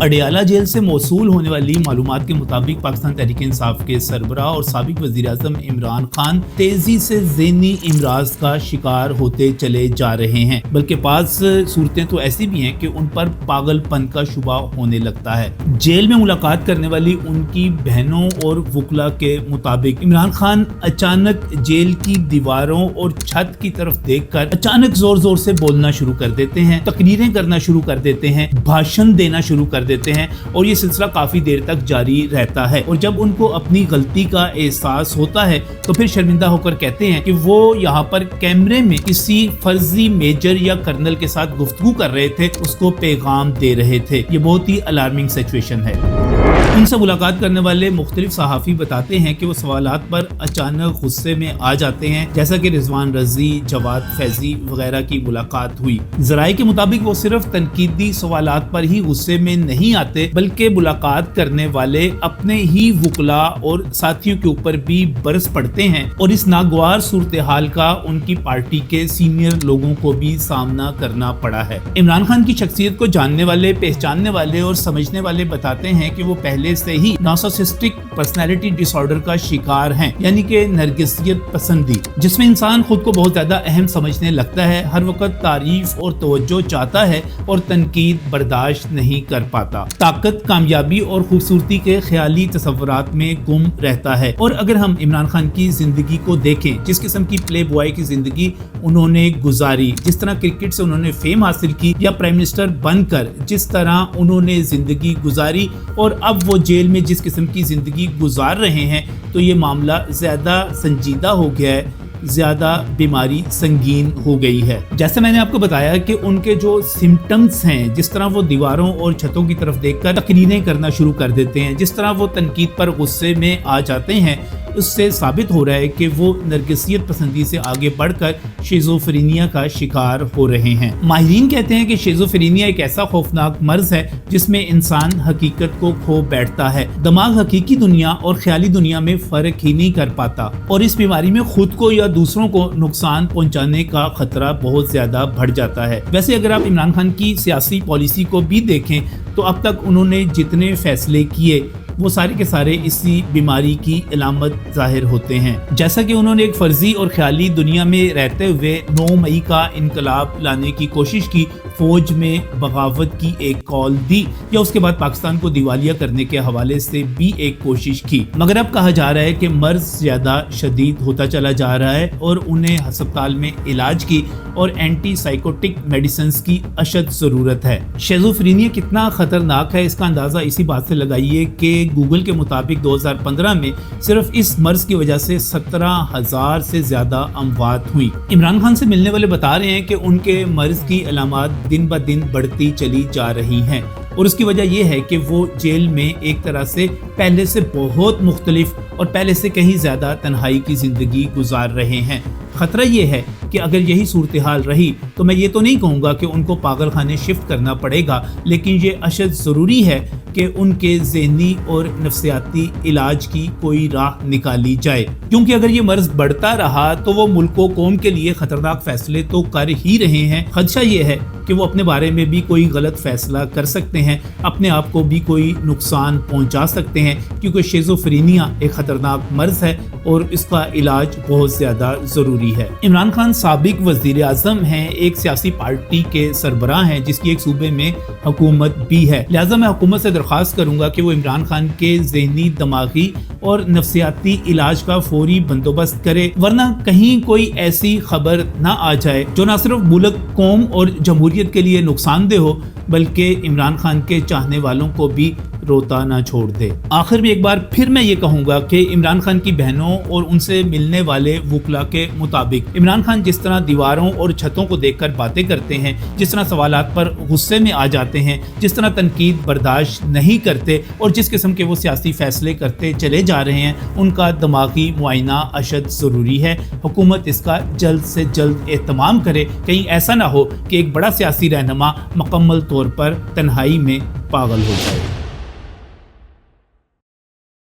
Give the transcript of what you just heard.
Adiala jail से मौसूल होने वाली मालूमात के मुताबिक पाकिस्तान तहरीक इंसाफ के सरबराह और साबिक वज़ीर आज़म इमरान खान तेजी से ज़हनी इमराज का शिकार होते चले जा रहे हैं, बल्कि पास सूरतें तो ऐसी भी हैं कि उन पर पागलपन का शुबा होने लगता है। जेल में मुलाकात करने वाली उनकी बहनों और वकला के मुताबिक इमरान खान अचानक जेल की दीवारों और छत की तरफ देखकर अचानक जोर जोर से बोलना शुरू कर देते हैं, तकरीरें करना शुरू कर देते हैं, भाषण देना शुरू कर देते हैं और ये सिलसिला काफी देर तक जारी रहता है। और जब उनको अपनी गलती का एहसास होता है तो फिर शर्मिंदा होकर कहते हैं कि वो यहाँ पर कैमरे में किसी फर्जी मेजर या कर्नल के साथ गुफ्तगू कर रहे थे, उसको पैगाम दे रहे थे। ये बहुत ही अलार्मिंग सिचुएशन है। उनसे मुलाकात करने वाले मुख्तलिफ सहाफ़ी बताते हैं कि वो सवालात पर अचानक गुस्से में आ जाते हैं, जैसा कि रिजवान रजी, जवाद फैजी वगैरह की मुलाकात हुई। ज़राए के मुताबिक वो सिर्फ तनकीदी सवालात पर ही गुस्से में नहीं आते, बल्कि मुलाकात करने वाले अपने ही वकला और साथियों के ऊपर भी बरस पड़ते हैं और इस नागवार सूरत हाल का उनकी पार्टी के सीनियर लोगों को भी सामना करना पड़ा है। इमरान खान की शख्सियत को जानने वाले, पहचानने वाले और समझने वाले बताते हैं कि वो पहले से ही नार्सिसिस्टिक पर्सनैलिटी डिसऑर्डर का शिकार हैं, यानी कि नरगिसियत पसंदी, जिसमें इंसान खुद को बहुत ज्यादा अहम समझने लगता है, हर वक्त तारीफ और तवज्जो चाहता है और तनकीद बर्दाश्त नहीं कर पाता, ताकत, कामयाबी और खूबसूरती के ख्याली तसव्वुरात में गुम रहता है। और अगर हम इमरान खान की जिंदगी को देखें, जिस किस्म की प्ले बॉय की जिंदगी उन्होंने गुजारी, जिस तरह क्रिकेट से उन्होंने फेम हासिल की या प्राइम मिनिस्टर बनकर जिस तरह उन्होंने जिंदगी गुजारी और अब वो जेल में जिस किस्म की जिंदगी गुजार रहे हैं, तो ये मामला ज्यादा संजीदा हो गया है, ज्यादा बीमारी संगीन हो गई है। जैसे मैंने आपको बताया कि उनके जो सिम्टम्स हैं, जिस तरह वो दीवारों और छतों की तरफ देखकर तकरीरें करना शुरू कर देते हैं, जिस तरह वो तनकीद पर गुस्से में आ जाते हैं, उससे साबित हो रहा है कि वो नरगिसियत पसंदी से आगे बढ़कर शिज़ोफ्रेनिया का शिकार हो रहे हैं। माहिरीन कहते हैं कि शिज़ोफ्रेनिया एक ऐसा खौफनाक मर्ज है जिसमें इंसान हकीकत को खो बैठता है, दिमाग हकीकी दुनिया और ख्याली दुनिया में फर्क ही नहीं कर पाता और इस बीमारी में खुद को या दूसरों को नुकसान पहुंचाने का खतरा बहुत ज्यादा बढ़ जाता है। वैसे अगर आप इमरान खान की सियासी पॉलिसी को भी देखें तो अब तक उन्होंने जितने फैसले किए वो सारे के सारे इसी बीमारी की अलामत जाहिर होते हैं। जैसा कि उन्होंने एक फर्जी और ख्याली दुनिया में रहते हुए 9 मई का इनकलाब लाने की कोशिश की, फौज में बगावत की एक कॉल दी या उसके बाद पाकिस्तान को दिवालिया करने के हवाले से भी एक कोशिश की, मगर अब कहा जा रहा है कि मर्ज ज्यादा शदीद होता चला जा रहा है और उन्हें अस्पताल में इलाज की और एंटी साइकोटिक मेडिसिन की अशद जरूरत है। शिज़ोफ्रेनिया कितना खतरनाक है इसका अंदाजा इसी बात से लगाइए कि गूगल के मुताबिक 2015 में सिर्फ इस मर्ज की वजह से 17,000 से ज्यादा अमवात हुई। इमरान खान से मिलने वाले बता रहे हैं कि उनके मर्ज की अलामात दिन ब दिन बढ़ती चली जा रही हैं और उसकी वजह यह है कि वो जेल में एक तरह से पहले से बहुत मुख्तलिफ और पहले से कहीं ज्यादा तन्हाई की जिंदगी गुजार रहे हैं। खतरा ये है कि अगर यही सूरत हाल रही तो मैं ये तो नहीं कहूँगा कि उनको पागल खाने शिफ्ट करना पड़ेगा, लेकिन ये अशद ज़रूरी है कि उनके ज़हनी और नफ्सियाती इलाज की कोई राह निकाली जाए, क्योंकि अगर ये मर्ज बढ़ता रहा तो वो मुल्क व कौम के लिए खतरनाक फैसले तो कर ही रहे हैं। खदशा ये है कि वो अपने बारे में भी कोई गलत फैसला कर सकते हैं, अपने आप को भी कोई नुकसान पहुंचा सकते हैं, क्योंकि शिज़ोफ्रेनिया एक खतरनाक मर्ज है और इसका इलाज बहुत ज़्यादा ज़रूरी है। इमरान खान साबिक वज़ीर आज़म हैं, एक सियासी पार्टी के सरबराह हैं जिसकी एक सूबे में हुकूमत भी है, लिहाजा मैं हुकूमत से दरख्वास्त करूँगा कि वो इमरान खान के ज़हनी, दिमागी और नफ्सियाती इलाज का फौरी बंदोबस्त करे, वरना कहीं कोई ऐसी खबर ना आ जाए जो न सिर्फ मुल्क, कौम और जमहूरियत के लिए नुकसानदेह हो, बल्कि इमरान खान के चाहने वालों को भी रोता ना छोड़ दे। आखिर में एक बार फिर मैं ये कहूँगा कि इमरान खान की बहनों और उनसे मिलने वाले वकला के मुताबिक इमरान खान जिस तरह दीवारों और छतों को देखकर बातें करते हैं, जिस तरह सवालात पर गुस्से में आ जाते हैं, जिस तरह तनकीद बर्दाश्त नहीं करते और जिस किस्म के वो सियासी फैसले करते चले जा रहे हैं, उनका दिमागी मुआयना अशद ज़रूरी है। हुकूमत इसका जल्द से जल्द एहतमाम करे, कहीं ऐसा ना हो कि एक बड़ा सियासी रहनुमा मुकम्मल तौर पर तन्हाई में पागल हो जाए।